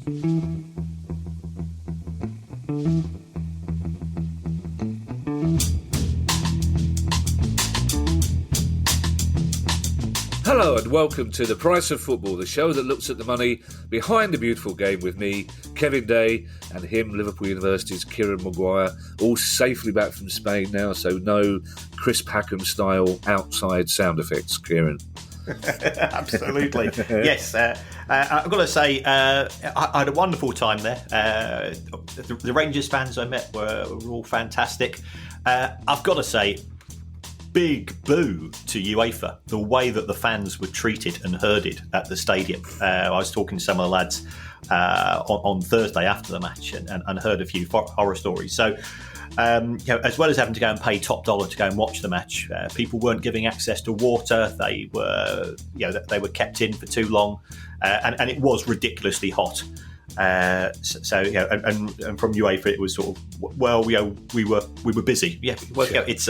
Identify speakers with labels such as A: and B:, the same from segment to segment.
A: Hello and welcome to The Price of Football, the show that looks at the money behind the beautiful game with me, Kevin Day, and him, Liverpool University's Kieran Maguire, all safely back from Spain now, so no Chris Packham-style outside sound effects, Kieran.
B: Absolutely. Yes. I've got to say, I had a wonderful time there. The Rangers fans I met were all fantastic. I've got to say, big boo to UEFA, the way that the fans were treated and herded at the stadium. I was talking to some of the lads on Thursday after the match and heard a few horror stories. So, as well as having to go and pay top dollar to go and watch the match, people weren't giving access to water. They were kept in for too long, and it was ridiculously hot. And from UEFA it was sort of, well, we were busy. Yeah, well, it's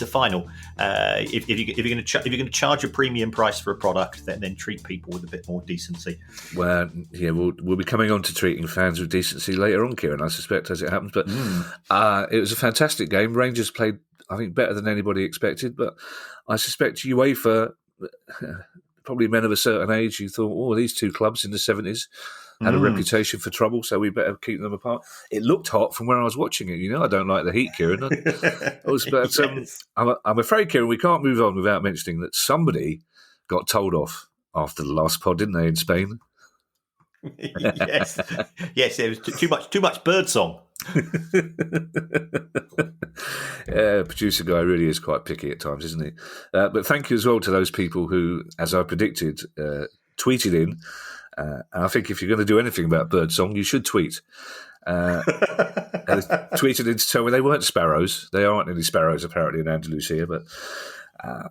B: a final. If you're going to charge a premium price for a product, then treat people with a bit more decency.
A: Well, yeah, we'll be coming on to treating fans with decency later on, Kieran, I suspect, as it happens. But it was a fantastic game. Rangers played, I think, better than anybody expected. But I suspect UEFA, probably men of a certain age, who thought, oh, these two clubs in the 70s had a reputation for trouble, so we better keep them apart. It looked hot from where I was watching it. You know, I don't like the heat, Kieran. Yes. I'm afraid, Kieran, we can't move on without mentioning that somebody got told off after the last pod, didn't they, in Spain?
B: Yes, it was too much bird song.
A: Yeah, producer guy really is quite picky at times, isn't he? But thank you as well to those people who, as I predicted, tweeted in. And I think if you're going to do anything about birdsong, you should tweet. Tweeted in to tell me they weren't sparrows. There aren't any sparrows apparently in Andalusia, but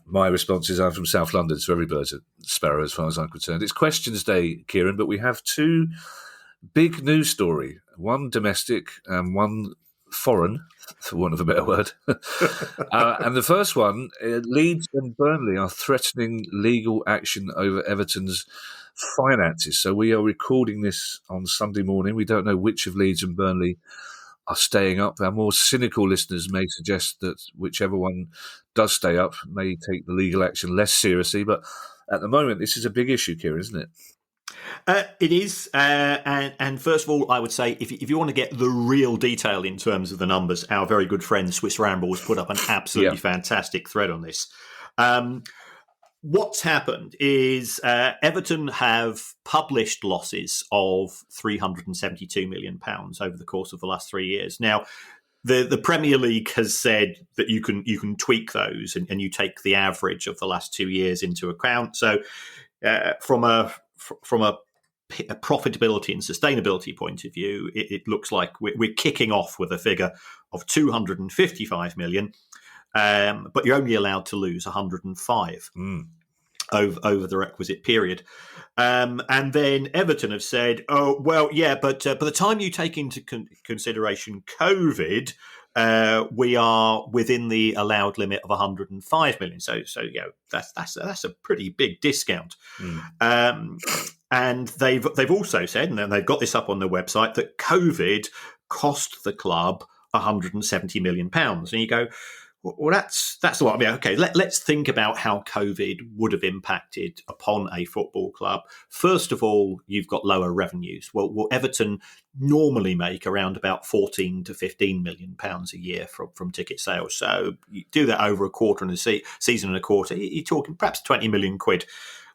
A: my response is I'm from South London, so every bird's a sparrow as far as I'm concerned. It's questions day, Kieran, but we have two big news story, one domestic and one foreign, for want of a better word. And the first one, Leeds and Burnley are threatening legal action over Everton's finances. So we are recording this on Sunday morning. We don't know which of Leeds and Burnley are staying up. Our more cynical listeners may suggest that whichever one does stay up may take the legal action less seriously. But at the moment, this is a big issue, Kieran, isn't it?
B: It is, and first of all, I would say if you want to get the real detail in terms of the numbers, our very good friend Swiss Ramble has put up an absolutely fantastic thread on this. What's happened is Everton have published losses of £372 million over the course of the last 3 years. Now, the Premier League has said that you can tweak those and you take the average of the last 2 years into account. So from a profitability and sustainability point of view, it looks like we're kicking off with a figure of 255 million, but you're only allowed to lose 105 over the requisite period. And then Everton have said, oh, well, yeah, but by the time you take into consideration COVID, we are within the allowed limit of 105 million. So that's a pretty big discount. And they've also said, and they've got this up on their website, that COVID cost the club £170 million. And you go, well, that's a lot. I mean, okay, let's think about how COVID would have impacted upon a football club. First of all, you've got lower revenues. Well, Everton normally make around about 14 to 15 million pounds a year from ticket sales. So you do that over a quarter and a season and a quarter, you're talking perhaps 20 million quid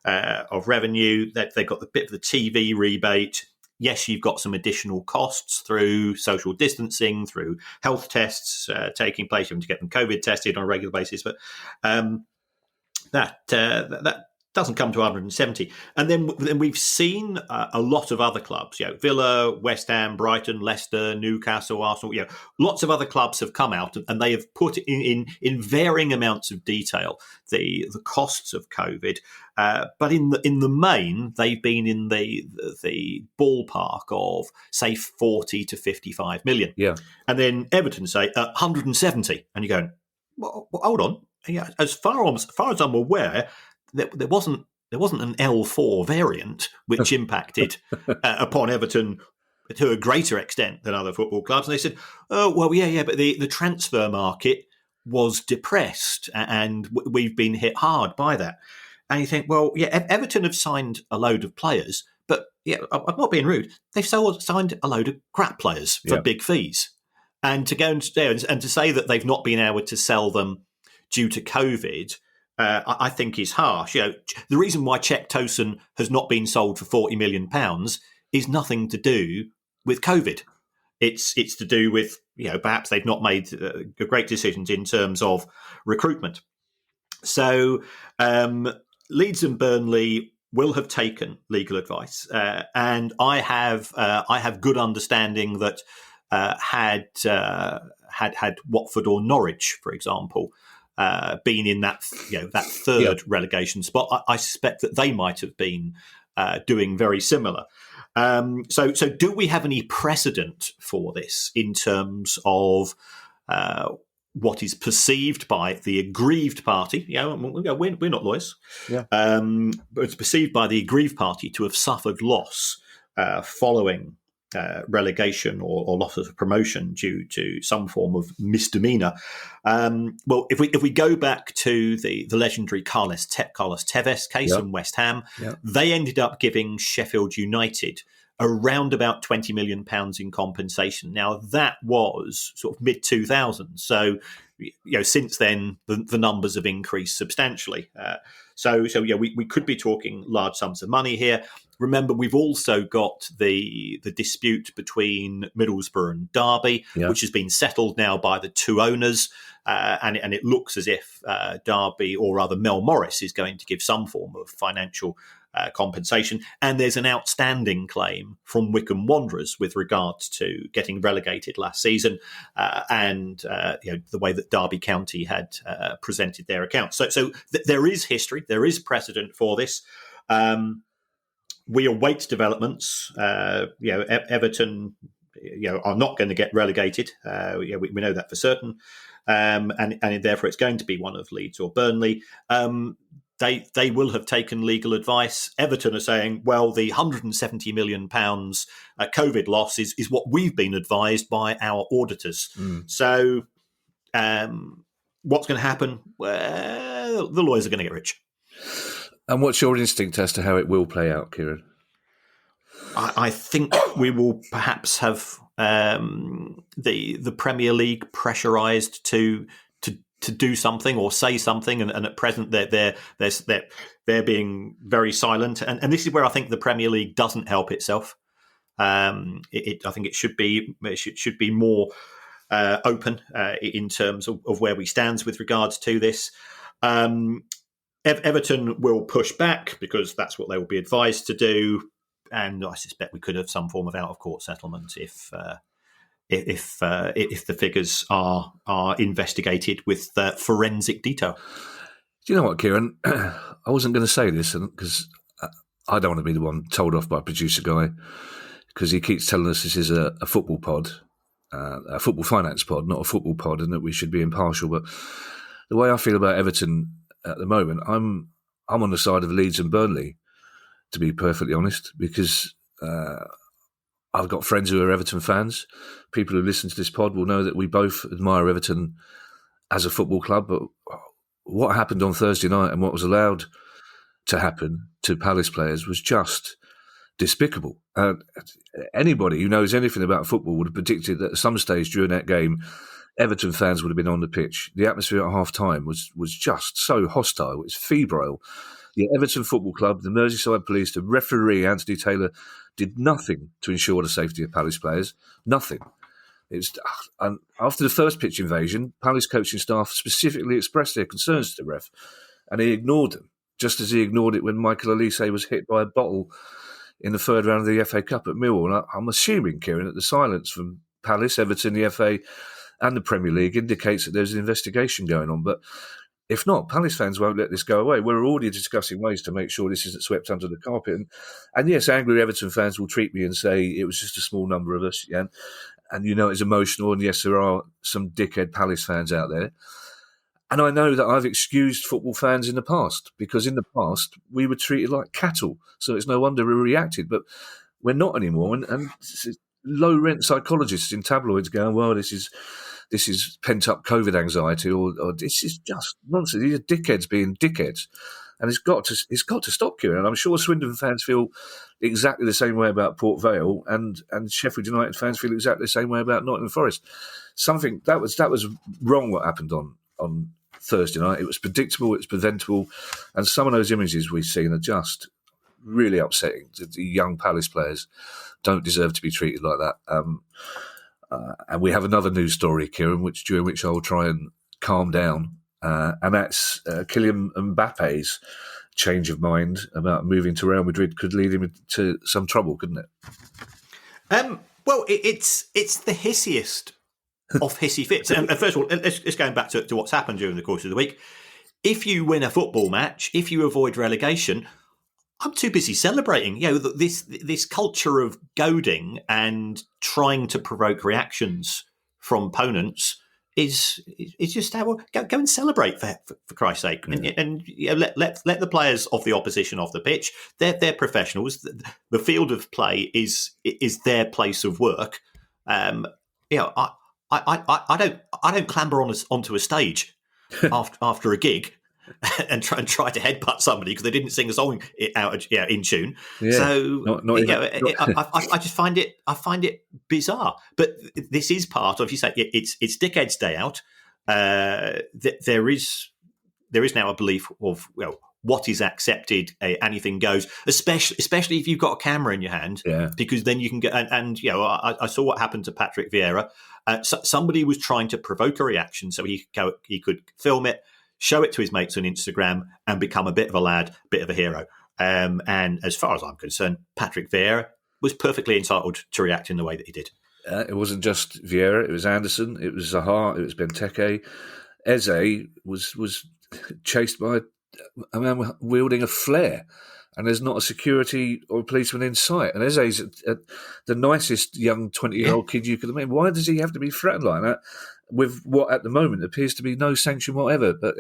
B: of revenue. That they've got the bit of the TV rebate. Yes, you've got some additional costs through social distancing, through health tests taking place. You have to get them COVID tested on a regular basis, but that doesn't come to 170. And then we've seen a lot of other clubs, Villa, West Ham, Brighton, Leicester, Newcastle, Arsenal, lots of other clubs have come out and they have put in varying amounts of detail the costs of COVID. But in the main, they've been in the ballpark of, say, 40 to 55 million.
A: Yeah.
B: And then Everton say 170. And you're going, well, hold on. Yeah, as far as I'm aware, there wasn't there wasn't an L4 variant which impacted upon Everton to a greater extent than other football clubs. And they said, oh, well, yeah, but the transfer market was depressed and we've been hit hard by that. And you think, well, yeah, Everton have signed a load of players, but yeah, I'm not being rude. They've signed a load of crap players for big fees. And to go and to say that they've not been able to sell them due to COVID, I think is harsh. The reason why Czech Tosin has not been sold for £40 million is nothing to do with COVID. It's to do with perhaps they've not made great decisions in terms of recruitment. So Leeds and Burnley will have taken legal advice, and I have good understanding that had Watford or Norwich, for example, been in that that third relegation spot, I suspect that they might have been doing very similar. So do we have any precedent for this in terms of what is perceived by the aggrieved party? We're not lawyers, but it's perceived by the aggrieved party to have suffered loss following relegation or loss of promotion due to some form of misdemeanor. Well, if we go back to the legendary Carlos Tevez case in West Ham, they ended up giving Sheffield United around about £20 million in compensation. Now, that was sort of mid-2000s. So, since then, the numbers have increased substantially. So we could be talking large sums of money here. Remember, we've also got the dispute between Middlesbrough and Derby, which has been settled now by the two owners. And it looks as if Derby, or rather Mel Morris, is going to give some form of financial compensation. And there's an outstanding claim from Wycombe Wanderers with regards to getting relegated last season and the way that Derby County had presented their accounts. So there is history, there is precedent for this. We await developments. Everton are not going to get relegated. We know that for certain. And therefore it's going to be one of Leeds or Burnley. They will have taken legal advice. Everton are saying, well, the £170 million COVID loss is what we've been advised by our auditors. So what's going to happen? Well, the lawyers are going to get rich.
A: And what's your instinct as to how it will play out, Kieran?
B: I think we will perhaps have the Premier League pressurised to do something or say something, and at present they're being very silent. And this is where I think the Premier League doesn't help itself. I think it should be more open in terms of where we stand with regards to this. Everton will push back because that's what they will be advised to do, and I suspect we could have some form of out of court settlement if the figures are investigated with forensic detail.
A: Do you know what, Kieran? I wasn't going to say this because I don't want to be the one told off by producer guy, because he keeps telling us this is a football pod, a football finance pod, not a football pod, and that we should be impartial. But the way I feel about Everton at the moment, I'm on the side of Leeds and Burnley, to be perfectly honest, because I've got friends who are Everton fans. People who listen to this pod will know that we both admire Everton as a football club. But what happened on Thursday night and what was allowed to happen to Palace players was just despicable. Anybody who knows anything about football would have predicted that at some stage during that game, Everton fans would have been on the pitch. The atmosphere at half-time was just so hostile. It was febrile. The Everton Football Club, the Merseyside Police, the referee, Anthony Taylor, did nothing to ensure the safety of Palace players. Nothing. And after the first pitch invasion, Palace coaching staff specifically expressed their concerns to the ref, and he ignored them, just as he ignored it when Michael Olise was hit by a bottle in the third round of the FA Cup at Millwall. And I'm assuming, Kieran, that the silence from Palace, Everton, the FA and the Premier League indicates that there's an investigation going on. But if not, Palace fans won't let this go away. We're already discussing ways to make sure this isn't swept under the carpet. And yes, angry Everton fans will treat me and say it was just a small number of us. Yeah? And it's emotional. And yes, there are some dickhead Palace fans out there. And I know that I've excused football fans in the past, because in the past we were treated like cattle. So it's no wonder we reacted. But we're not anymore. And low rent psychologists in tabloids going, well, this is pent up COVID anxiety, or this is just nonsense. These are dickheads being dickheads. And it's got to stop, Kieran. And I'm sure Swindon fans feel exactly the same way about Port Vale, and Sheffield United fans feel exactly the same way about Nottingham Forest. Something that was wrong what happened on Thursday night. It was predictable, it was preventable, and some of those images we've seen are just really upsetting. The young Palace players don't deserve to be treated like that. And we have another news story, Kieran, during which I will try and calm down, and that's Kylian Mbappe's change of mind about moving to Real Madrid could lead him to some trouble, couldn't it?
B: Well, it's the hissiest of hissy fits. And first of all, let's going back to what's happened during the course of the week. If you win a football match, if you avoid relegation, I'm too busy celebrating. This culture of goading and trying to provoke reactions from opponents is just how go and celebrate for Christ's sake, and let the players of the opposition off the pitch. They're professionals. The field of play is their place of work. I don't clamber onto a stage after a gig and try to headbutt somebody because they didn't sing a song out in tune. Yeah, so I just find it bizarre. But this is part of, you say, it's Dickhead's Day out. There is now a belief of what is accepted, anything goes, especially if you've got a camera in your hand, because then you can get. And I saw what happened to Patrick Vieira. Somebody was trying to provoke a reaction, so he could film it, show it to his mates on Instagram, and become a bit of a lad, bit of a hero. And as far as I'm concerned, Patrick Vieira was perfectly entitled to react in the way that he did.
A: It wasn't just Vieira; it was Anderson, it was Zaha, it was Benteke. Eze was chased by a man wielding a flare, and there's not a security or a policeman in sight. And Eze's the nicest young 20-year-old kid you could imagine. Why does he have to be threatened like that with what at the moment appears to be no sanction whatever? But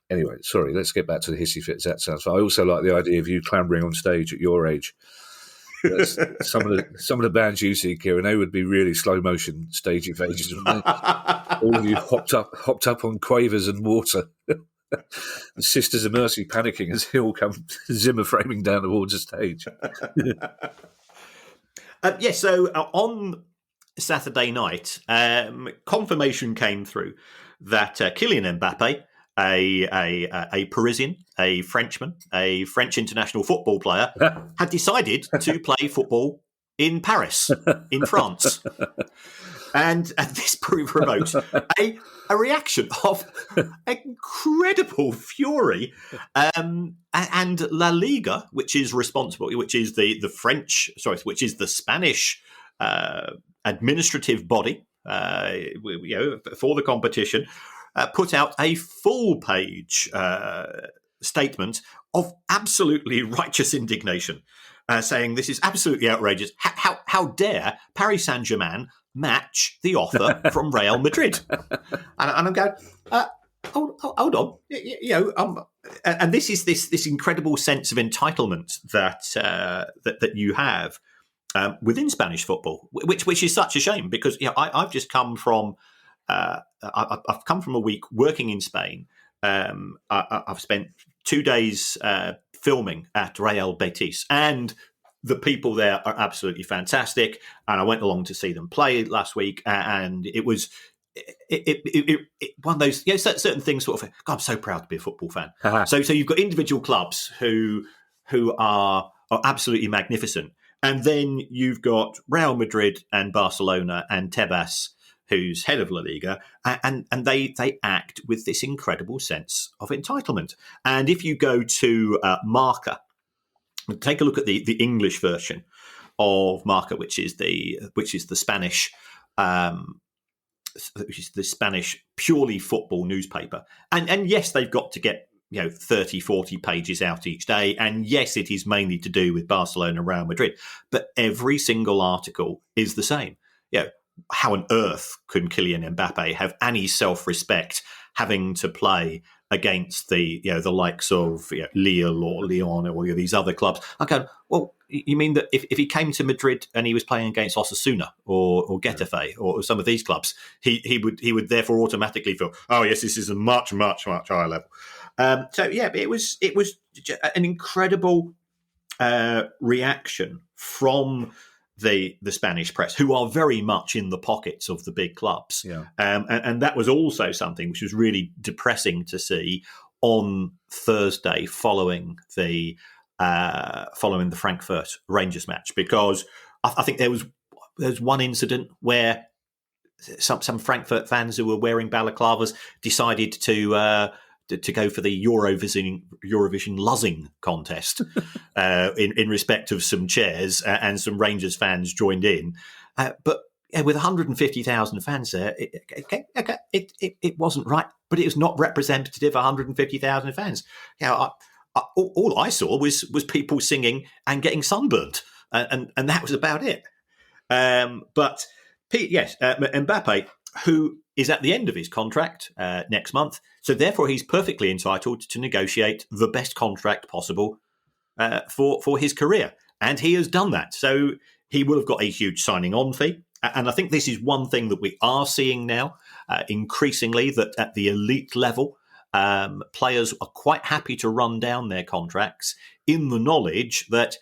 A: anyway, sorry, let's get back to the hissy fits. That sounds fun. I also like the idea of you clambering on stage at your age. Some of the bands you see, Kieran, they would be really slow motion stage phases, wouldn't they? All of you hopped up on quavers and water. The Sisters of Mercy panicking as they all come Zimmer framing down towards the stage.
B: So on Saturday night, confirmation came through that Kylian Mbappe, a Parisian, a Frenchman, a French international football player, had decided to play football in Paris, in France. And this provoked a reaction of incredible fury. And La Liga, which is the Spanish administrative body for the competition, put out a full-page statement of absolutely righteous indignation, saying this is absolutely outrageous. How dare Paris St Germain match the offer from Real Madrid? And I'm going, hold on, and this is this incredible sense of entitlement that you have within Spanish football, which is such a shame, because I've just come from I've come from a week working in Spain. I've spent 2 days filming at Real Betis, and the people there are absolutely fantastic. And I went along to see them play last week, and it was one of those certain things. Sort of, God, I'm so proud to be a football fan. Uh-huh. So you've got individual clubs who are absolutely magnificent, and then you've got Real Madrid and Barcelona and Tebas, who's head of La Liga, and they act with this incredible sense of entitlement. And if you go to Marca, take a look at the English version of Marca, which is the Spanish purely football newspaper. And yes, they've got to get 30, 40 pages out each day. And yes, it is mainly to do with Barcelona and Real Madrid. But every single article is the same. How on earth can Kylian Mbappe have any self-respect, having to play against the likes of Lille or Lyon or these other clubs. I go, well, you mean that if he came to Madrid and he was playing against Osasuna or Getafe or some of these clubs, he would therefore automatically feel, oh yes, this is a much, much, much higher level. It was an incredible reaction from the Spanish press, who are very much in the pockets of the big clubs.
A: Yeah.
B: And that was also something which was really depressing to see on Thursday following the Frankfurt Rangers match, because I think there's one incident where some Frankfurt fans who were wearing balaclavas decided to go for the Eurovision luzzing contest in respect of some chairs, and some Rangers fans joined in. But with 150,000 fans there, it wasn't right, but it was not representative of 150,000 fans. All I saw was people singing and getting sunburnt, and that was about it. But Mbappe, who is at the end of his contract next month, so therefore he's perfectly entitled to negotiate the best contract possible for his career, and he has done that. So he will have got a huge signing on fee, and I think this is one thing that we are seeing now increasingly, that at the elite level, players are quite happy to run down their contracts in the knowledge that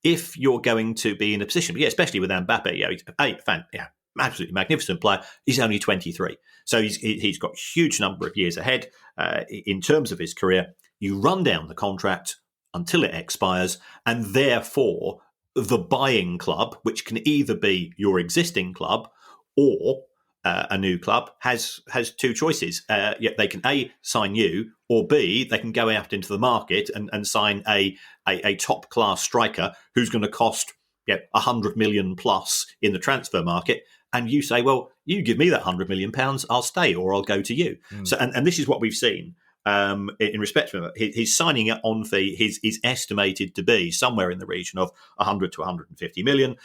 B: if you're going to be in a position, especially with Mbappe, he's absolutely magnificent player. He's only 23, so he's got a huge number of years ahead in terms of his career. You run down the contract until it expires, and therefore the buying club, which can either be your existing club or a new club, has two choices. They can A, sign you, or B, they can go out into the market and sign a top class striker who's going to cost 100 million plus in the transfer market. And you say, well, you give me that £100 million, I'll stay, or I'll go to you. So, and this is what we've seen in respect to him. His signing on fee is estimated to be somewhere in the region of 100 to 150 million.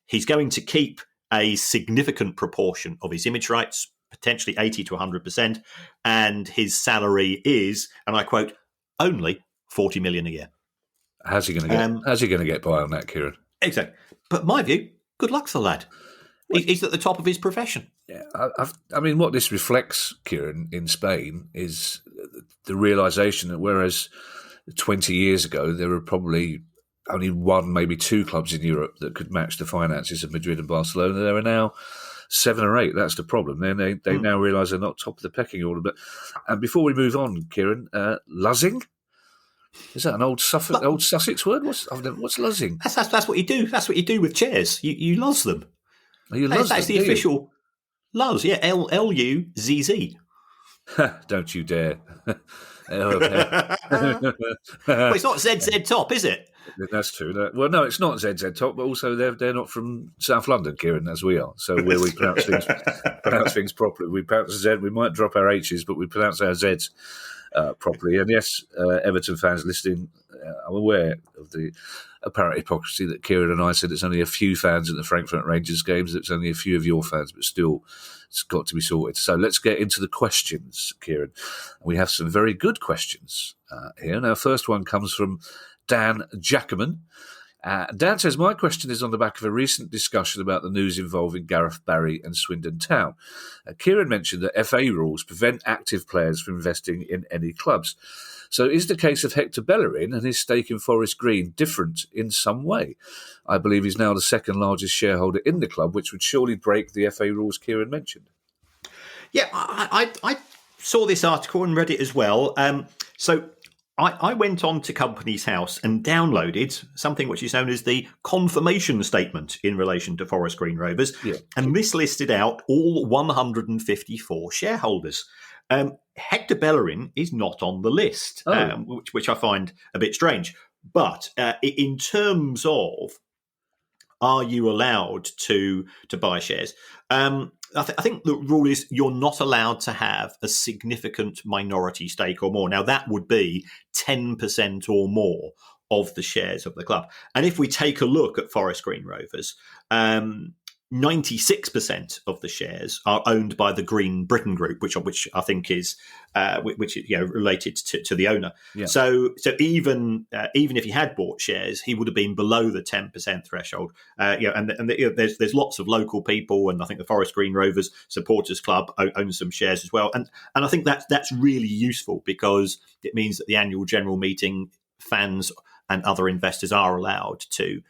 B: He's going to keep a significant proportion of his image rights, potentially 80 to 100%, and his salary is, and I quote, only 40 million a year.
A: How's he going to get by on that, Kieran?
B: Exactly. But my view, good luck to the lad. He's at the top of his profession.
A: Yeah, I mean, what this reflects, Kieran, in Spain is the realisation that whereas 20 years ago there were probably only one, maybe two clubs in Europe that could match the finances of Madrid and Barcelona, there are now 7 or 8. That's the problem. They now realise they're not top of the pecking order. But and before we move on, Kieran, luzzing? Is that an old Sussex word? What's luzzing?
B: That's what you do. That's what you do with chairs. You luzz them.
A: That's
B: the official luzz. Yeah, Luzz.
A: Don't you dare.
B: Well, it's not ZZ Top, is it?
A: That's true. Well, no, it's not ZZ Top, but also they're not from South London, Kieran, as we are. So where we pronounce things properly. We pronounce Z. We might drop our H's, but we pronounce our Z's properly. And yes, Everton fans listening, I'm aware of the apparent hypocrisy that Kieran and I said it's only a few fans at the Frankfurt Rangers games. It's only a few of your fans, but still, it's got to be sorted. So let's get into the questions, Kieran. We have some very good questions here. Now, first one comes from Dan Jackaman. Dan says, my question is on the back of a recent discussion about the news involving Gareth Barry and Swindon Town. Kieran mentioned that FA rules prevent active players from investing in any clubs. So is the case of Hector Bellerin and his stake in Forest Green different in some way? I believe he's now the second largest shareholder in the club, which would surely break the FA rules Kieran mentioned.
B: Yeah, I saw this article and read it as well. So I went on to Companies House and downloaded something which is known as the confirmation statement in relation to Forest Green Rovers. Yeah. And this listed out all 154 shareholders. Hector Bellerin is not on the list, which I find a bit strange. But in terms of, are you allowed to buy shares? I think the rule is you're not allowed to have a significant minority stake or more. Now, that would be 10% or more of the shares of the club. And if we take a look at Forest Green Rovers, 96% of the shares are owned by the Green Britain Group, which I think is related to the owner.
A: Yeah.
B: So even if he had bought shares, he would have been below the 10% threshold. There's lots of local people, and I think the Forest Green Rovers Supporters Club owns some shares as well. And I think that's really useful, because it means that the annual general meeting, fans and other investors are allowed to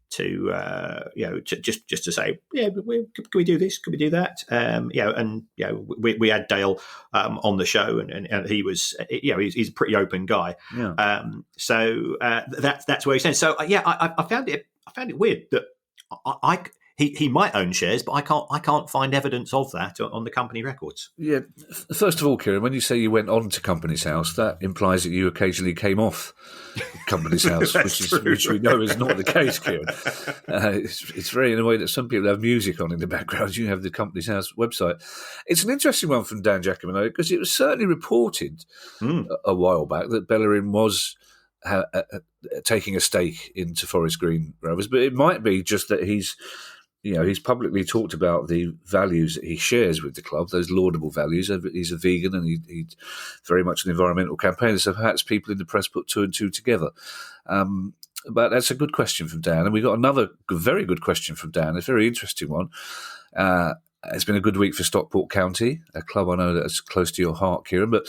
B: just to say, can we do this? Can we do that? We had Dale on the show, and he was, he's a pretty open guy.
A: Yeah.
B: That's where he stands. So I found it weird that he might own shares, but I can't find evidence of that on the company records.
A: Yeah. First of all, Kieran, when you say you went on to Company's House, that implies that you occasionally came off Company's House, which we know is not the case, Kieran. It's very in a way that some people have music on in the background. You have the Company's House website. It's an interesting one from Dan Giacomo, because it was certainly reported a while back that Bellerin was taking a stake into Forest Green Rovers, but it might be just that he's publicly talked about the values that he shares with the club, those laudable values. He's a vegan, and he's very much an environmental campaigner, so perhaps people in the press put two and two together. But that's a good question from Dan. And we got another very good question from Dan, a very interesting one. It's been a good week for Stockport County, a club I know that's close to your heart, Kieran. But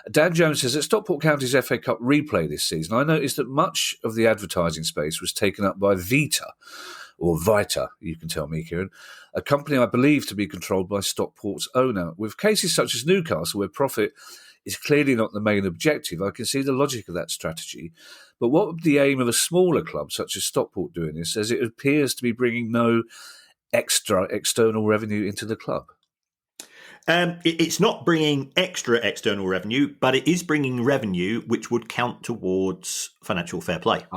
A: Dan Jones says, at Stockport County's FA Cup replay this season, I noticed that much of the advertising space was taken up by Vita, you can tell me, Kieran, a company I believe to be controlled by Stockport's owner. With cases such as Newcastle, where profit is clearly not the main objective, I can see the logic of that strategy. But what would the aim of a smaller club such as Stockport doing this, as it appears to be bringing no extra external revenue into the club?
B: It's not bringing extra external revenue, but it is bringing revenue which would count towards financial fair play.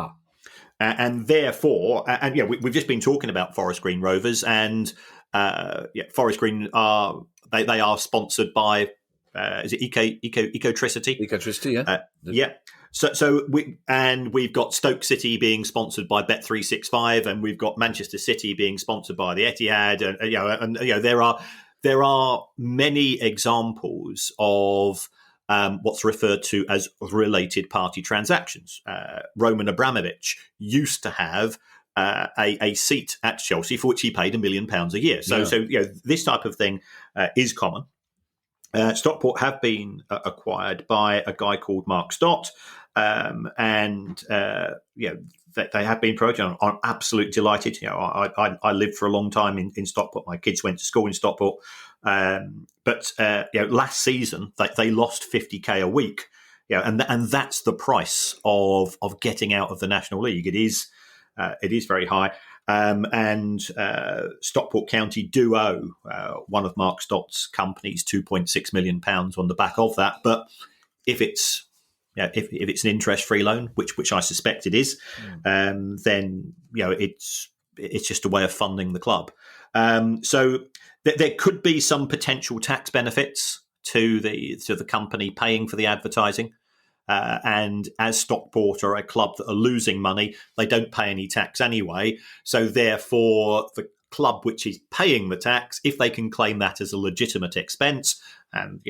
B: And therefore, we've just been talking about Forest Green Rovers, and Forest Green are sponsored by is it Ecotricity?
A: Ecotricity,
B: yeah. So we've got Stoke City being sponsored by Bet365, and we've got Manchester City being sponsored by the Etihad, and there are many examples of what's referred to as related party transactions. Roman Abramovich used to have a seat at Chelsea for which he paid £1 million a year. So this type of thing is common. Stockport have been acquired by a guy called Mark Stott, and they have been promoted. I'm absolutely delighted. I lived for a long time in Stockport. My kids went to school in Stockport. But last season they lost 50k a week, and that's the price of getting out of the National League. It is very high, and Stockport County do owe one of Mark Stott's companies £2.6 million on the back of that. But if it's an interest-free loan, which I suspect it is, then it's just a way of funding the club. So there could be some potential tax benefits to the company paying for the advertising. And as Stockport are a club that are losing money, they don't pay any tax anyway. So therefore, the club which is paying the tax, if they can claim that as a legitimate expense, and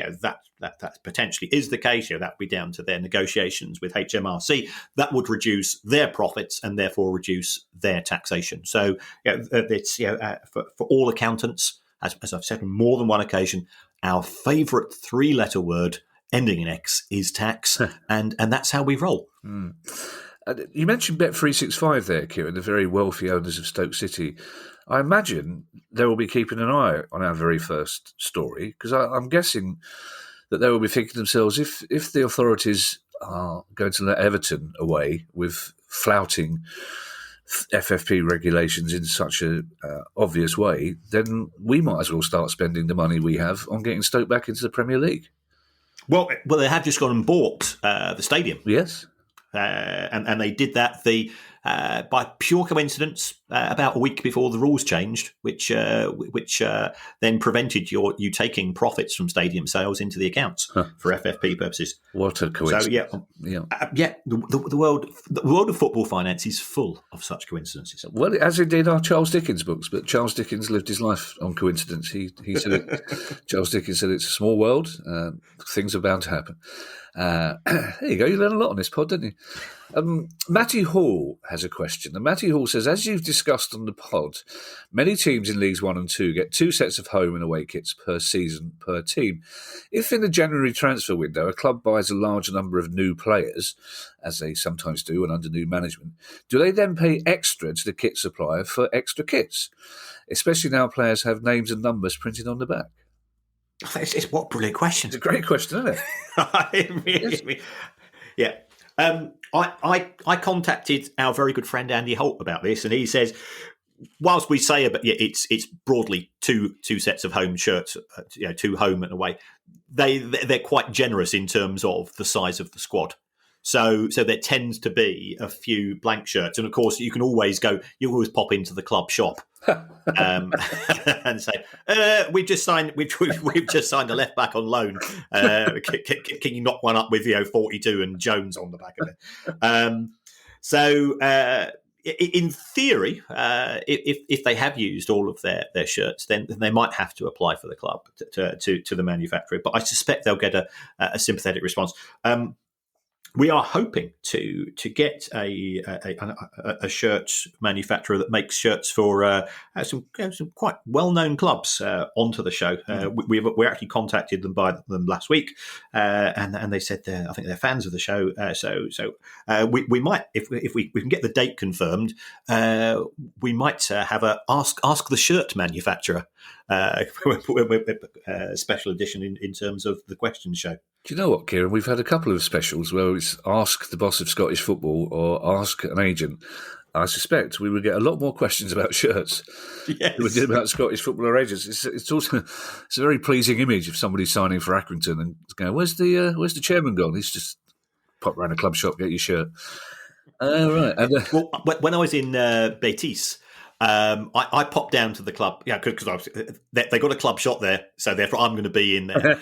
B: that potentially is the case, that would be down to their negotiations with HMRC, that would reduce their profits and therefore reduce their taxation. So it's for all accountants, as I've said on more than one occasion, our favourite three-letter word ending in X is tax, and that's how we roll.
A: You mentioned Bet365 there, Kieran, the very wealthy owners of Stoke City. I imagine they will be keeping an eye on our very first story, because I'm guessing that they will be thinking to themselves, if the authorities are going to let Everton away with flouting FFP regulations in such a obvious way, then we might as well start spending the money we have on getting Stoke back into the Premier League.
B: Well, they have just gone and bought the stadium.
A: Yes.
B: And they did that. The by pure coincidence, about a week before the rules changed, which then prevented you taking profits from stadium sales into the accounts for FFP purposes.
A: What a coincidence!
B: So the world of football finance is full of such coincidences.
A: Well, as indeed are Charles Dickens' books, but Charles Dickens lived his life on coincidence. He said it. Charles Dickens said it's a small world. Things are bound to happen. There you go. You learn a lot on this pod, don't you? Matty Hall has a question. And Matty Hall says, as you've discussed on the pod, many teams in Leagues 1 and 2 get 2 sets of home and away kits per season per team. If in the January transfer window a club buys a large number of new players, as they sometimes do and under new management, do they then pay extra to the kit supplier for extra kits? Especially now players have names and numbers printed on the back.
B: It's what a brilliant question.
A: It's a great question, isn't
B: it? Yeah. I contacted our very good friend Andy Holt about this, and he says, whilst we say it's broadly two sets of home shirts, 2 home and away, they're quite generous in terms of the size of the squad. So there tends to be a few blank shirts, and of course you always pop into the club shop and say, we've just signed a left back on loan. Can you knock one up with 42 and Jones on the back of it? In theory, if they have used all of their shirts, then they might have to apply for the club to the manufacturer. But I suspect they'll get a sympathetic response. We are hoping to get a shirt manufacturer that makes shirts for some quite well-known clubs onto the show. We actually contacted them last week, and they said I think they're fans of the show. So we might, if we can get the date confirmed, we might have a ask the shirt manufacturer special edition in terms of the question show.
A: Do you know what, Kieran? We've had a couple of specials where it's Ask the Boss of Scottish Football or Ask an Agent. I suspect we would get a lot more questions about shirts than we did about Scottish football or agents. It's also a very pleasing image of somebody signing for Accrington and going, "Where's the chairman gone?" He's just pop round a club shop, get your shirt. Right. And,
B: well, when I was in Betis. I popped down to the club, because they got a club shot there, so therefore I'm going to be in there.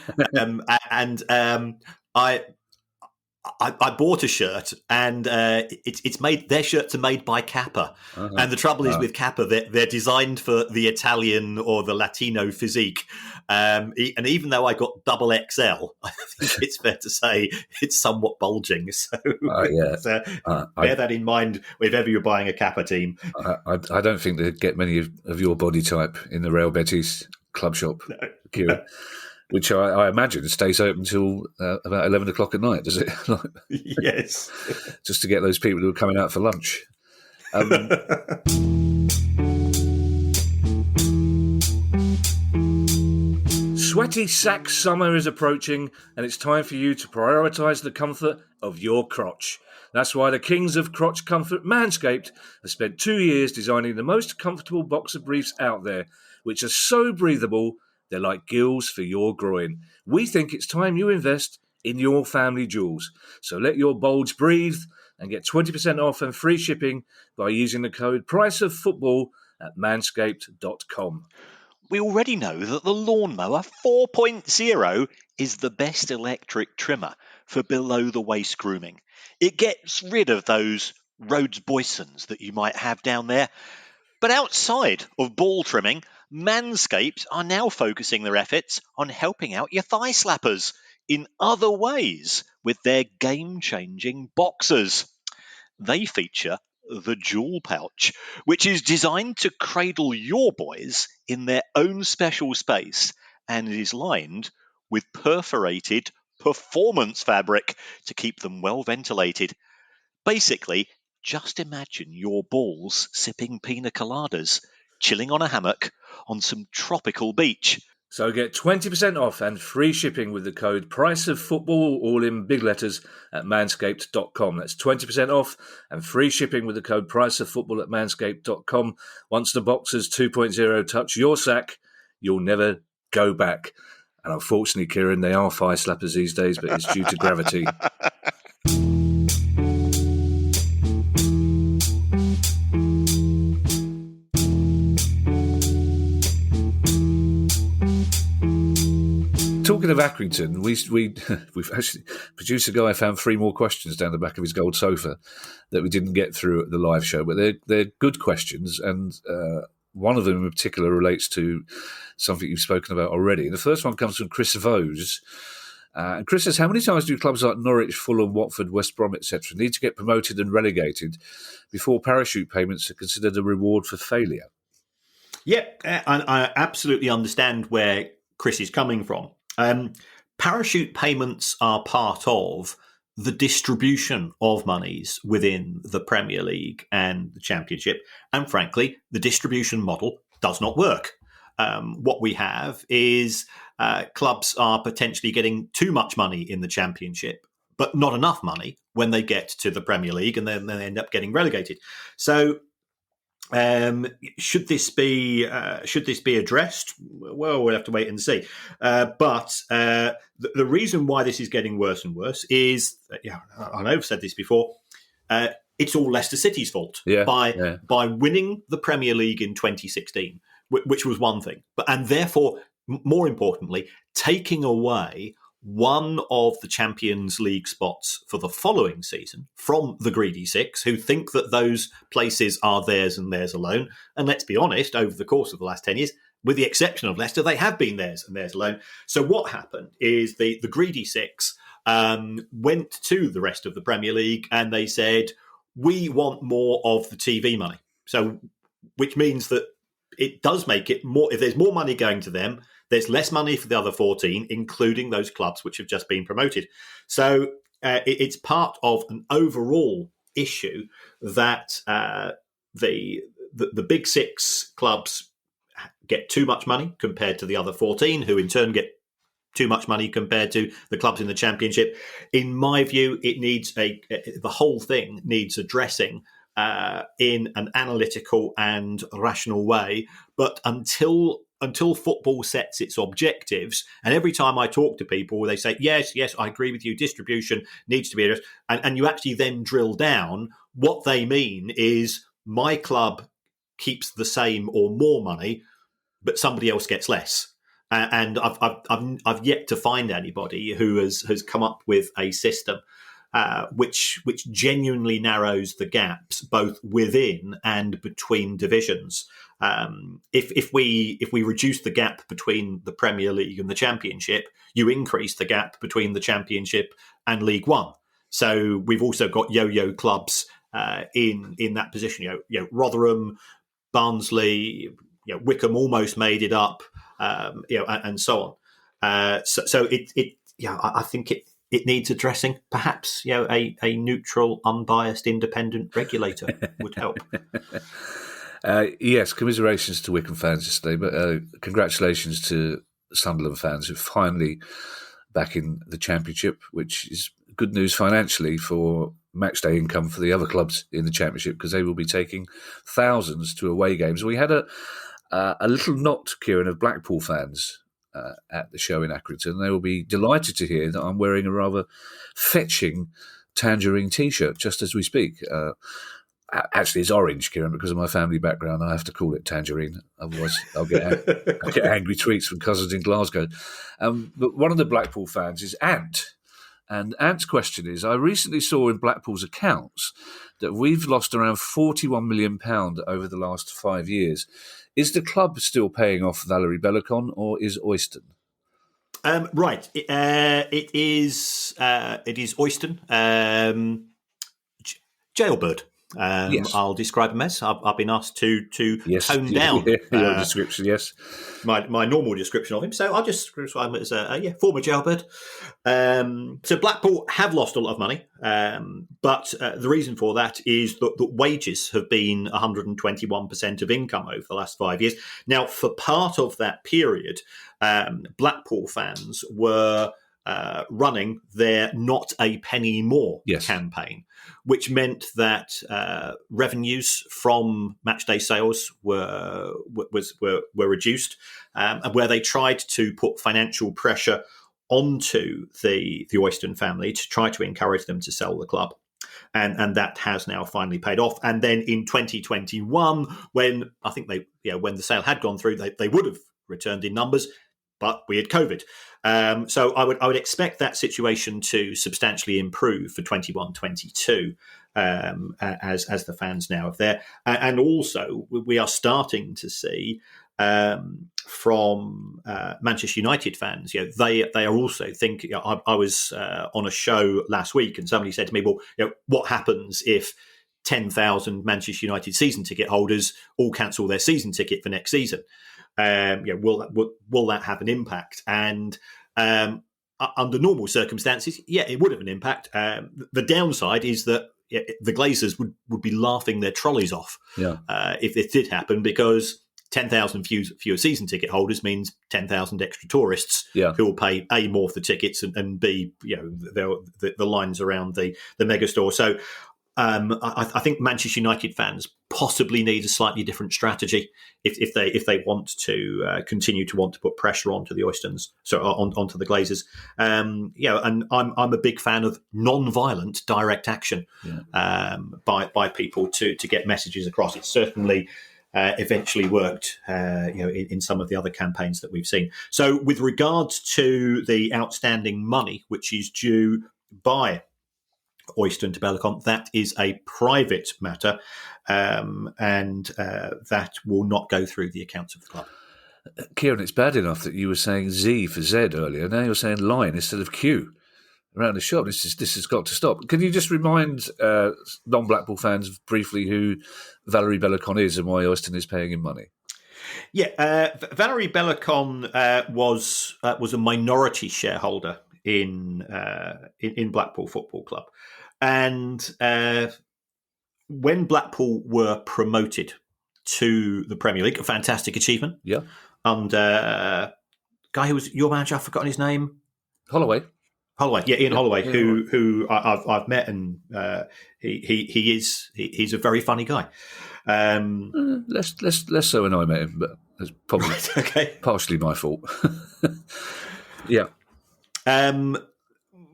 B: I bought a shirt, and it's made. Their shirts are made by Kappa, and the trouble is with Kappa, they're designed for the Italian or the Latino physique. And even though I got double XL, I think it's fair to say it's somewhat bulging. So bear that in mind if ever you're buying a Kappa team.
A: I don't think they get many of your body type in the Real Betis club shop, no. Kieran. Which I imagine stays open until about 11 o'clock at night, does it?
B: Yes.
A: Just to get those people who are coming out for lunch. Sweaty sack summer is approaching, and it's time for you to prioritise the comfort of your crotch. That's why the kings of crotch comfort, Manscaped, have spent 2 years designing the most comfortable boxer briefs out there, which are so breathable, they're like gills for your groin. We think it's time you invest in your family jewels. So let your bulge breathe and get 20% off and free shipping by using the code PRICEOFFOOTBALL at manscaped.com.
C: We already know that the Lawnmower 4.0 is the best electric trimmer for below-the-waist grooming. It gets rid of those Rhodes Boysons that you might have down there. But outside of ball trimming, Manscaped are now focusing their efforts on helping out your thigh slappers in other ways with their game-changing boxers. They feature the Jewel Pouch, which is designed to cradle your boys in their own special space and is lined with perforated performance fabric to keep them well ventilated. Basically, just imagine your balls sipping pina coladas, chilling on a hammock on some tropical beach.
A: So get 20% off and free shipping with the code PRICEOFFOOTBALL, all in big letters, at manscaped.com. That's 20% off and free shipping with the code PRICEOFFOOTBALL at manscaped.com. Once the Boxers 2.0 touch your sack, you'll never go back. And unfortunately, Kieran, they are thigh slappers these days, but it's due to gravity. Talking of Accrington, we've actually producer guy found 3 more questions down the back of his gold sofa that we didn't get through at the live show, but they're good questions, and one of them in particular relates to something you've spoken about already. And the first one comes from Chris Vose. And Chris says, how many times do clubs like Norwich, Fulham, Watford, West Brom, etc. need to get promoted and relegated before parachute payments are considered a reward for failure?
B: Yeah, I absolutely understand where Chris is coming from. Parachute payments are part of the distribution of monies within the Premier League and the Championship. And frankly, the distribution model does not work. What we have is clubs are potentially getting too much money in the Championship, but not enough money when they get to the Premier League, and then they end up getting relegated. So should this be addressed? Well, we'll have to wait and see. But the reason why this is getting worse and worse is, I know I've said this before, it's all Leicester City's fault by winning the Premier League in 2016, which was one thing, and therefore, more importantly, taking away one of the Champions League spots for the following season from the greedy six, who think that those places are theirs and theirs alone. And let's be honest, over the course of the last 10 years, with the exception of Leicester, they have been theirs and theirs alone. So what happened is the greedy six went to the rest of the Premier League and they said, we want more of the TV money. So, which means that it does make it more, if there's more money going to them, there's less money for the other 14, including those clubs which have just been promoted. So it's part of an overall issue that the big six clubs get too much money compared to the other 14, who in turn get too much money compared to the clubs in the Championship. In my view, it needs the whole thing needs addressing in an analytical and rational way. But until football sets its objectives, and every time I talk to people, they say, yes, I agree with you, distribution needs to be addressed. And you actually then drill down, what they mean is my club keeps the same or more money, but somebody else gets less. And I've yet to find anybody who has come up with a system which genuinely narrows the gaps both within and between divisions. If we reduce the gap between the Premier League and the Championship, you increase the gap between the Championship and League One. So we've also got yo-yo clubs in that position. Rotherham, Barnsley, Wickham almost made it up, and so on. So I think it needs addressing. Perhaps a neutral, unbiased, independent regulator would help.
A: Yes, commiserations to Wickham fans yesterday, but congratulations to Sunderland fans who are finally back in the Championship, which is good news financially for matchday income for the other clubs in the Championship, because they will be taking thousands to away games. We had a little knot, Kieran, of Blackpool fans at the show in Accrington. They will be delighted to hear that I'm wearing a rather fetching tangerine T-shirt just as we speak. Actually, it's orange, Kieran, because of my family background. I have to call it tangerine. Otherwise, I'll get angry tweets from cousins in Glasgow. But one of the Blackpool fans is Ant. And Ant's question is, I recently saw in Blackpool's accounts that we've lost around £41 million over the last 5 years. Is the club still paying off Valerie Bellicon, or is Oyston?
B: Right. It is Oyston. Jailbird.
A: Yes.
B: I'll describe him as. I've been asked to tone down
A: your description. Yes,
B: my normal description of him. So I'll just describe him as a former jailbird. So Blackpool have lost a lot of money, but the reason for that is that wages have been 121% of income over the last 5 years. Now, for part of that period, Blackpool fans were running their "Not a Penny More" campaign, which meant that revenues from matchday sales were reduced, and where they tried to put financial pressure onto the Oyston family to try to encourage them to sell the club. And that has now finally paid off. And then in 2021, when I think when the sale had gone through, they would have returned in numbers. but we had COVID. So I would expect that situation to substantially improve for 21-22 as the fans now have there. And also, we are starting to see from Manchester United fans, they are also thinking. I was on a show last week, and somebody said to me, "Well, what happens if 10,000 Manchester United season ticket holders all cancel their season ticket for next season? Will that have an impact?" And under normal circumstances, it would have an impact. The downside is that the Glazers would be laughing their trolleys off if it did happen, because 10,000 fewer season ticket holders means 10,000 extra tourists who will pay A, more for the tickets, and B, the lines around the megastore. So I think Manchester United fans possibly need a slightly different strategy if they want to continue to want to put pressure onto the Oystons, onto the Glazers. And I'm a big fan of non-violent direct action by people to get messages across. It's certainly eventually worked, in some of the other campaigns that we've seen. So, with regards to the outstanding money which is due by Oyston to Bellicon, that is a private matter, and that will not go through the accounts of the club.
A: Kieran, it's bad enough that you were saying Z for Z earlier. Now you're saying line instead of Q around the shop. This has got to stop. Can you just remind non-Blackpool fans briefly who Valerie Bellicon is and why Oyston is paying him money?
B: Valerie Bellicon was a minority shareholder in Blackpool Football Club, and when Blackpool were promoted to the Premier League, a fantastic achievement.
A: Yeah,
B: and guy who was your manager, I've forgotten his name.
A: Holloway,
B: Ian Holloway, who I've met, and he's a very funny guy.
A: Less so when I met him, but it's probably partially my fault. Yeah.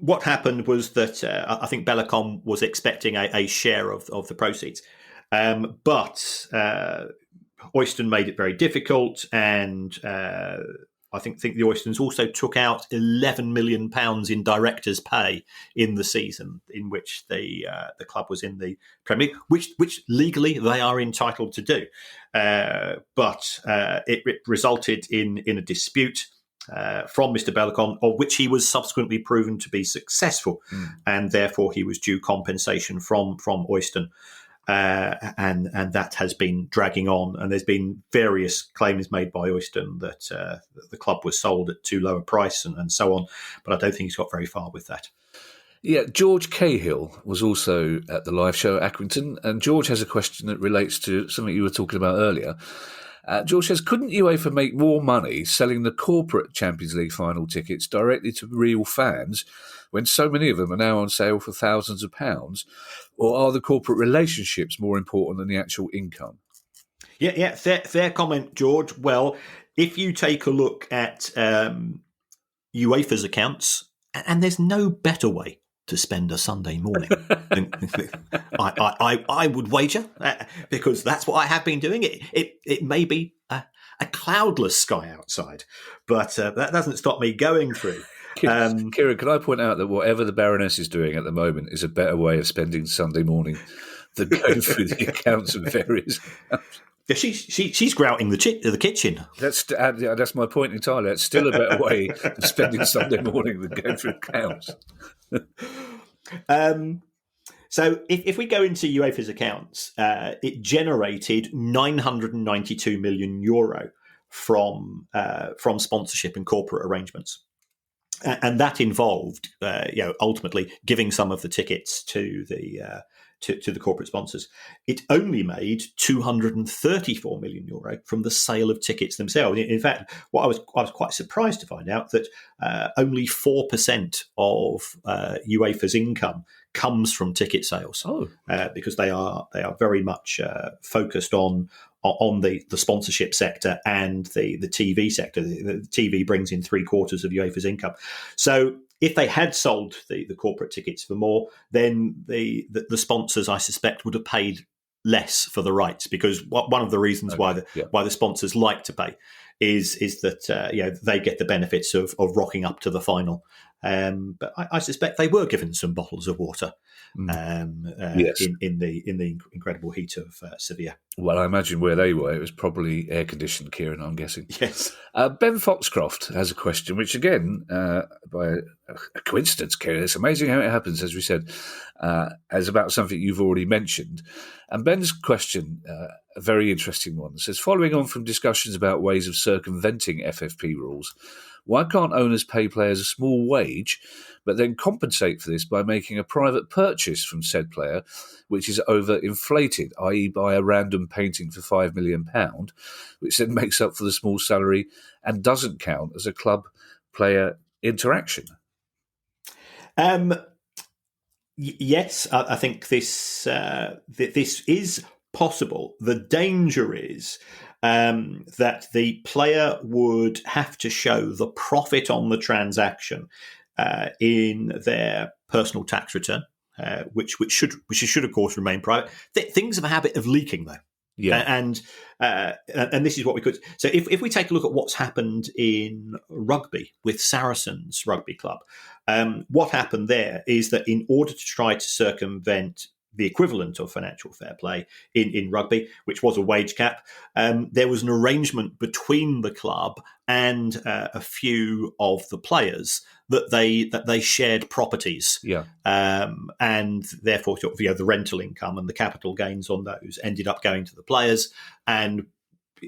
B: What happened was that I think Bellicon was expecting a share of the proceeds, but Oyston made it very difficult, and I think the Oystons also took out £11 million in directors' pay in the season in which the club was in the Premier League, which legally they are entitled to do, but it resulted in a dispute from Mr. Bellicon, of which he was subsequently proven to be successful, and therefore he was due compensation from Oyston. And that has been dragging on, and there's been various claims made by Oyston that the club was sold at too low a price and so on, but I don't think he's got very far with that.
A: Yeah, George Cahill was also at the live show at Accrington, and George has a question that relates to something you were talking about earlier. George says, couldn't UEFA make more money selling the corporate Champions League final tickets directly to real fans when so many of them are now on sale for thousands of pounds? Or are the corporate relationships more important than the actual income?
B: Yeah, fair comment, George. Well, if you take a look at UEFA's accounts, and there's no better way to spend a Sunday morning I would wager, because that's what I have been doing. It may be a cloudless sky outside, but that doesn't stop me going through.
A: Kieran, can I point out that whatever the Baroness is doing at the moment is a better way of spending Sunday morning than going through the accounts of various accounts?
B: Yeah, she's grouting the kitchen.
A: That's my point entirely. It's still a better way of spending Sunday morning than going through accounts.
B: So if we go into UEFA's accounts, it generated €992 million from sponsorship and corporate arrangements. And that involved, ultimately giving some of the tickets to the corporate sponsors. It only made €234 million from the sale of tickets themselves. In fact, what I was quite surprised to find out that only 4% of UEFA's income comes from ticket sales, because they are very much focused on the sponsorship sector and the TV sector. The TV brings in 3/4 of UEFA's income. So if they had sold the corporate tickets for more, then the sponsors, I suspect, would have paid less for the rights, because one of the reasons why the sponsors like to pay is that they get the benefits of rocking up to the final. But I suspect they were given some bottles of water
A: Yes.
B: in the incredible heat of Sevilla.
A: Well, I imagine where they were, it was probably air-conditioned, Kieran, I'm guessing.
B: Yes.
A: Ben Foxcroft has a question, which again, by a coincidence, Kieran, it's amazing how it happens, as we said, is about something you've already mentioned. And Ben's question, a very interesting one, says, following on from discussions about ways of circumventing FFP rules, why can't owners pay players a small wage, but then compensate for this by making a private purchase from said player, which is overinflated, i.e. buy a random painting for £5 million, which then makes up for the small salary and doesn't count as a club-player interaction?
B: Yes, I think this is possible. The danger is that the player would have to show the profit on the transaction in their personal tax return, which should of course remain private. Things have a habit of leaking, though.
A: Yeah,
B: and this is what we could. So if we take a look at what's happened in rugby with Saracens Rugby Club, what happened there is that in order to try to circumvent the equivalent of financial fair play in rugby, which was a wage cap, there was an arrangement between the club and a few of the players that they shared properties, and therefore the rental income and the capital gains on those ended up going to the players, and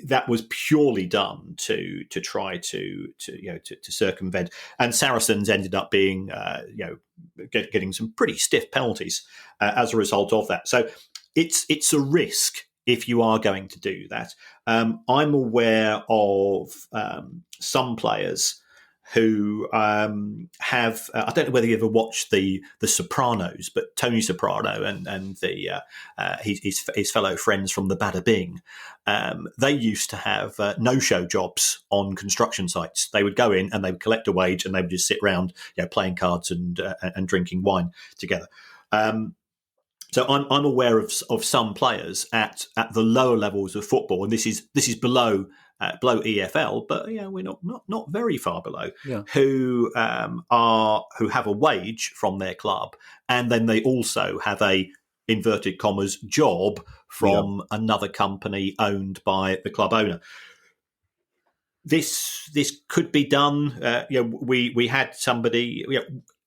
B: that was purely done to try to circumvent. And Saracens ended up being getting some pretty stiff penalties as a result of that. So it's a risk if you are going to do that. I'm aware of some players who have I don't know whether you ever watched the Sopranos, but Tony Soprano and his fellow friends from the Bada Bing, they used to have no-show jobs on construction sites. They would go in and they would collect a wage and they would just sit around, playing cards and drinking wine together. So I'm aware of some players at the lower levels of football, and this is below EFL, but we're not very far below, who have a wage from their club, and then they also have a inverted commas job from another company owned by the club owner. This could be done. We had somebody.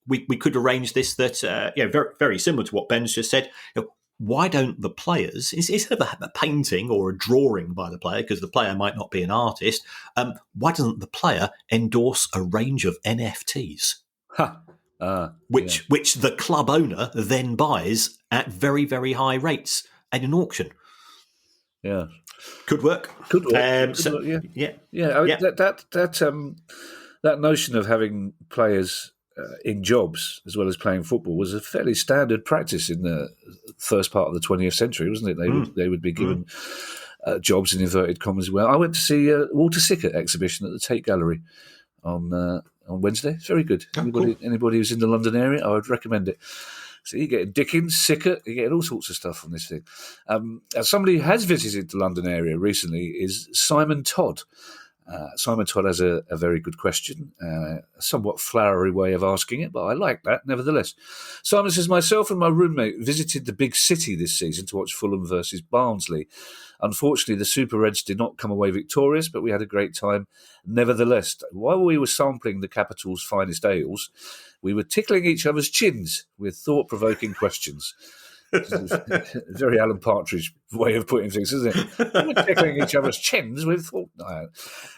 B: We could arrange this that very, very similar to what Ben's just said. Why don't the players, instead of a painting or a drawing by the player, because the player might not be an artist, why doesn't the player endorse a range of NFTs, which the club owner then buys at very, very high rates at an auction?
A: Yeah,
B: could work.
A: Could work. That notion of having players in jobs as well as playing football was a fairly standard practice in the first part of the 20th century, wasn't it? They would be given jobs in inverted commas. Well, I went to see a Walter Sickert exhibition at the Tate Gallery on Wednesday. It's very good. Anybody who's in the London area, I would recommend it. So you're getting Dickens, Sickert, you're getting all sorts of stuff from this thing. Somebody who has visited the London area recently is Simon Todd. Simon Todd has a very good question, a somewhat flowery way of asking it, but I like that nevertheless. Simon says, myself and my roommate visited the big city this season to watch Fulham versus Barnsley. Unfortunately, the Super Reds did not come away victorious, but we had a great time nevertheless. While we were sampling the capital's finest ales, we were tickling each other's chins with thought-provoking questions. Very Alan Partridge way of putting things, isn't it? We were tickling each other's chins with thought.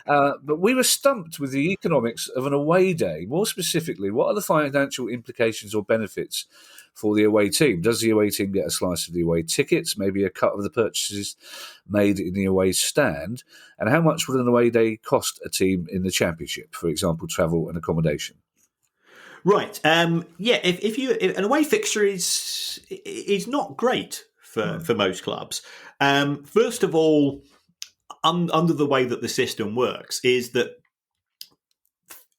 A: But we were stumped with the economics of an away day. More specifically, what are the financial implications or benefits for the away team? Does the away team get a slice of the away tickets, maybe a cut of the purchases made in the away stand? And how much would an away day cost a team in the Championship, for example, travel and accommodation?
B: Right. If an away fixture is not great for most clubs. First of all, under the way that the system works, is that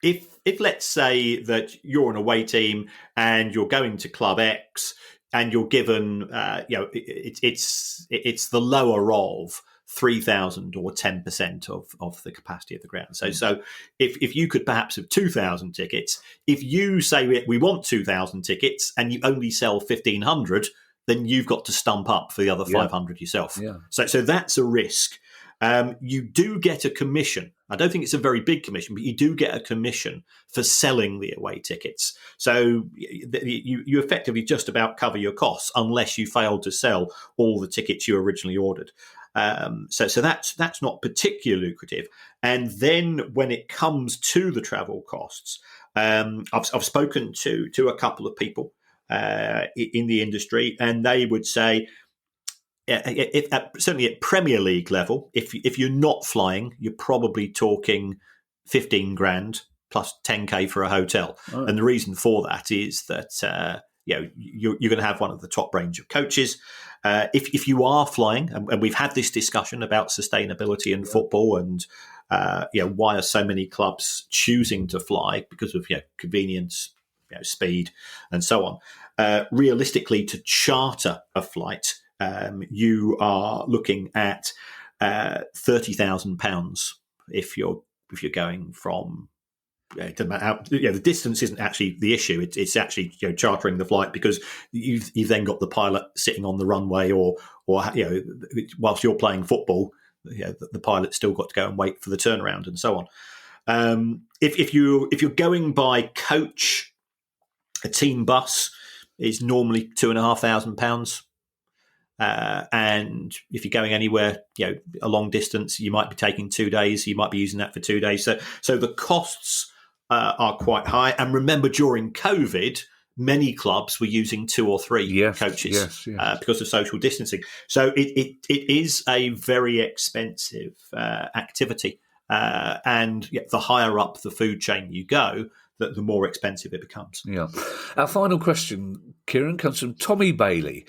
B: if let's say that you're an away team and you're going to Club X, and you're given, it's the lower of 3,000 or 10% of the capacity of the ground. So if you could perhaps have 2,000 tickets, if you say we want 2,000 tickets and you only sell 1,500, then you've got to stump up for the other 500 yourself.
A: Yeah.
B: So that's a risk. You do get a commission. I don't think it's a very big commission, but you do get a commission for selling the away tickets. So you effectively just about cover your costs unless you fail to sell all the tickets you originally ordered. So that's not particularly lucrative. And then when it comes to the travel costs, I've spoken to a couple of people in the industry, and they would say, certainly at Premier League level, if you're not flying, you're probably talking 15 grand plus 10k for a hotel. Oh. And the reason for that is that you're going to have one of the top range of coaches. If you are flying, and we've had this discussion about sustainability in football, and why are so many clubs choosing to fly because of convenience, speed, and so on. Realistically, to charter a flight, you are looking at £30,000 if you're going from. The distance isn't actually the issue. It's actually chartering the flight, because you've then got the pilot sitting on the runway, or whilst you're playing football, the pilot's still got to go and wait for the turnaround and so on. If you're going by coach, a team bus is normally £2,500. And if you're going anywhere, a long distance, you might be taking 2 days. You might be using that for 2 days. So the costs are quite high. And remember, during COVID, many clubs were using 2 or 3 coaches because of social distancing. So it is a very expensive activity. And the higher up the food chain you go, the more expensive it becomes.
A: Yeah. Our final question, Kieran, comes from Tommy Bailey.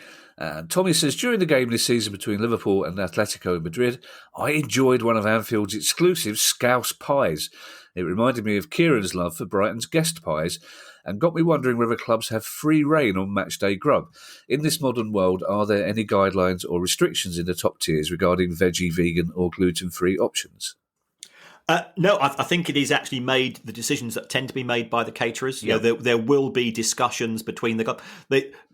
A: Tommy says, during the game this season between Liverpool and Atletico Madrid, I enjoyed one of Anfield's exclusive Scouse pies. It reminded me of Kieran's love for Brighton's guest pies and got me wondering whether clubs have free rein on matchday grub. In this modern world, are there any guidelines or restrictions in the top tiers regarding veggie, vegan or gluten-free options?
B: No, I think it is actually made. The decisions that tend to be made by the caterers. There will be discussions between the club.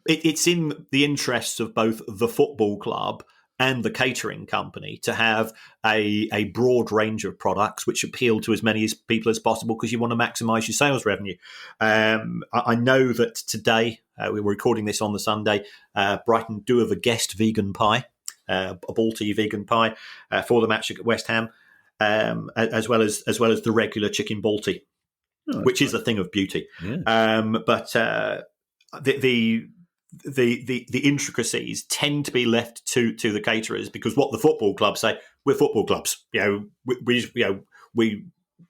B: It's in the interests of both the football club and the catering company to have a broad range of products which appeal to as many people as possible, because you want to maximise your sales revenue. I know that today, we were recording this on the Sunday, Brighton do have a guest vegan pie, a Balti vegan pie for the match at West Ham. As well as the regular chicken balti, which is a thing of beauty. Yeah. But the intricacies tend to be left to the caterers, because what the football clubs say, we're football clubs.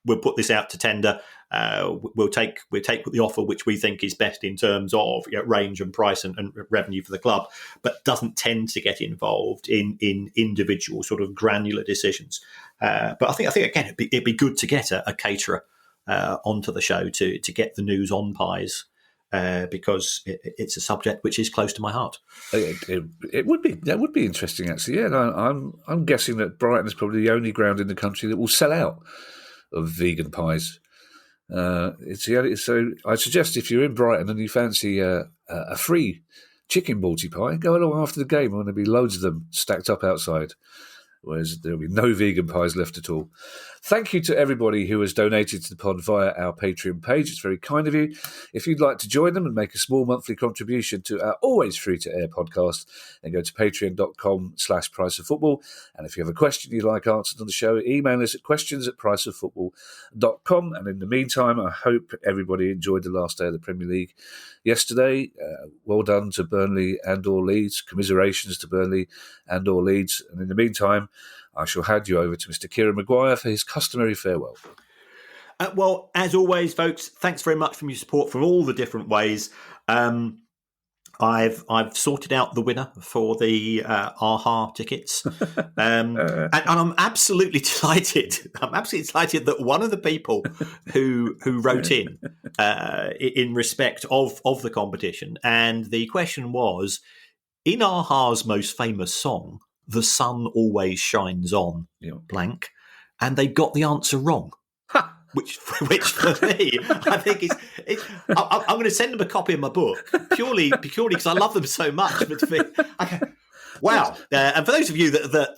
B: We'll put this out to tender. We'll take the offer which we think is best in terms of range and price and revenue for the club, but doesn't tend to get involved in individual sort of granular decisions. But I think again, it'd be good to get a caterer onto the show to get the news on pies, because it's a subject which is close to my heart.
A: It would be, that would be interesting actually. Yeah, I'm guessing that Brighton is probably the only ground in the country that will sell out of vegan pies. So I suggest if you're in Brighton and you fancy a free chicken balti pie, go along after the game. There'll be loads of them stacked up outside, whereas there'll be no vegan pies left at all. Thank you to everybody who has donated to the pod via our Patreon page. It's very kind of you. If you'd like to join them and make a small monthly contribution to our always free-to-air podcast, then go to patreon.com/priceoffootball. And if you have a question you'd like answered on the show, email us at questions@priceoffootball.com. And in the meantime, I hope everybody enjoyed the last day of the Premier League yesterday. Well done to Burnley and or Leeds. Commiserations to Burnley and or Leeds. And in the meantime, I shall hand you over to Mr. Kieran Maguire for his customary farewell.
B: Well, as always, folks, thanks very much for your support from all the different ways. I've sorted out the winner for the AHA tickets, and I'm absolutely delighted. I'm absolutely delighted that one of the people who wrote in respect of the competition, and the question was, in AHA's most famous song, "The Sun Always Shines On," blank, and they got the answer wrong. Which for me, I think is. I'm going to send them a copy of my book purely because I love them so much. But wow! And for those of you that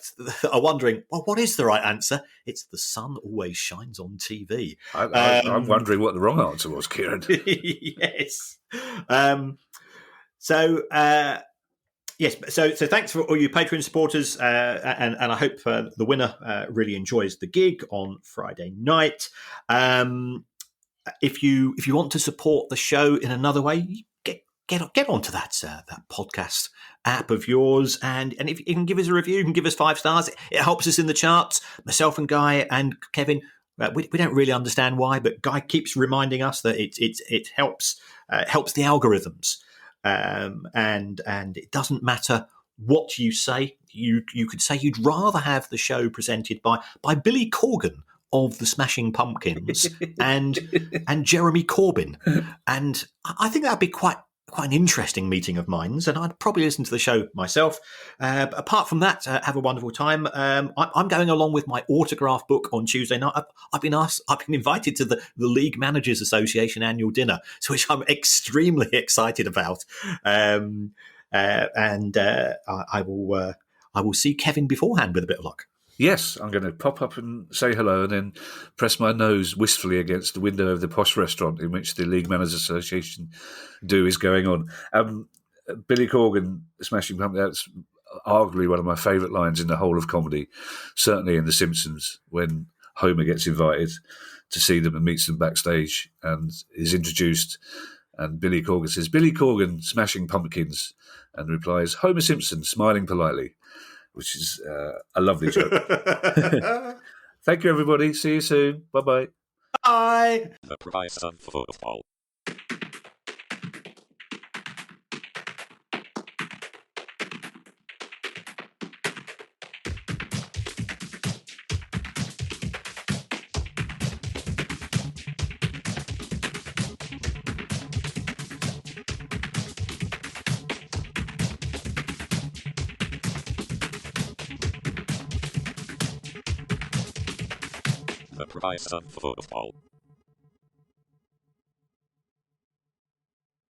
B: are wondering, well, what is the right answer? It's "The Sun Always Shines on TV."
A: I'm wondering what the wrong answer was, Kieran.
B: Yes. Yes, so thanks for all you Patreon supporters, and I hope the winner really enjoys the gig on Friday night. If you want to support the show in another way, get onto that podcast app of yours, and if you can give us a review, you can give us 5 stars. It helps us in the charts. Myself and Guy and Kevin, we don't really understand why, but Guy keeps reminding us that it helps the algorithms. And it doesn't matter what you say. You could say you'd rather have the show presented by Billy Corgan of the Smashing Pumpkins and Jeremy Corbyn, and I think that'd be quite an interesting meeting of minds, and I'd probably listen to the show myself. Apart from that, have a wonderful time. I'm going along with my autograph book on Tuesday night. I've been invited to the League Managers Association annual dinner, which I'm extremely excited about. I will see Kevin beforehand with a bit of luck.
A: Yes, I'm going to pop up and say hello and then press my nose wistfully against the window of the posh restaurant in which the League Managers Association do is going on. Billy Corgan, Smashing Pumpkins, that's arguably one of my favourite lines in the whole of comedy, certainly in The Simpsons, when Homer gets invited to see them and meets them backstage and is introduced, and Billy Corgan says, "Billy Corgan, Smashing Pumpkins," and replies, "Homer Simpson, smiling politely," which is a lovely joke. Thank you, everybody. See you soon. Bye-bye.
B: Bye.
D: The price of football. The price of football.